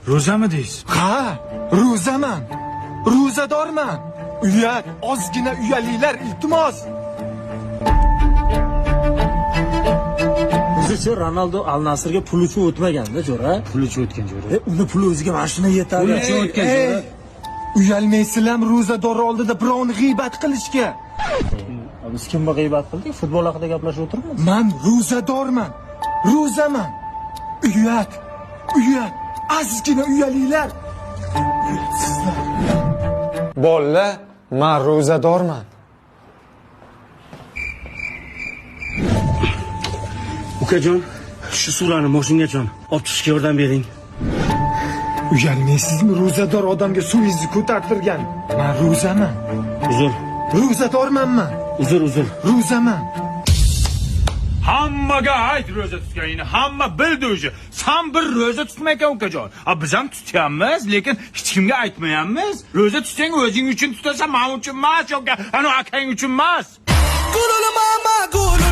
ro'zami deysiz? Ha, ro'zaman. Ro'zadorman. Uyat, ozgina uyalinglar iltimos. O'zicha Ronaldo Al Nasrga pul uchun o'tmaganda, jo'ra. Pul uchun o'tgan jo'ra. Uni puli o'ziga mashina yetadi. Pul uchun o'tgan jo'ra. Uyalmaysizlarmi ro'zador oldida birovni g'iybat qilishga? Biz kimga g'iybat qildik? Futbol haqida gaplashib o'tiribmiz. Men ro'zadorman. Ro'zaman. Uyat, ozgina uyalinglar. Uyatsizlar. Bolla, men ro'zadorman. Ukajon, shu surani moshingajon olib chiqishga yordam bering. Uyalmaysizmi ro'zador odamga suvingizni ko'tartirgan? Men ro'zaman. Uzr. Ro'zadorman men. Uzr. Ro'zaman. Hammaga ayt ro'za tutganingni, hamma bildi o'zi. Sen bir ro'za tutmaykan ukajon. Biz ham tutyapmiz, lekin hech kimga aytmayapmiz. Ro'za tutsang o'zing uchun tutasan, men uchun emas, yoki ana akang uchun emas. Gululu mama, gululu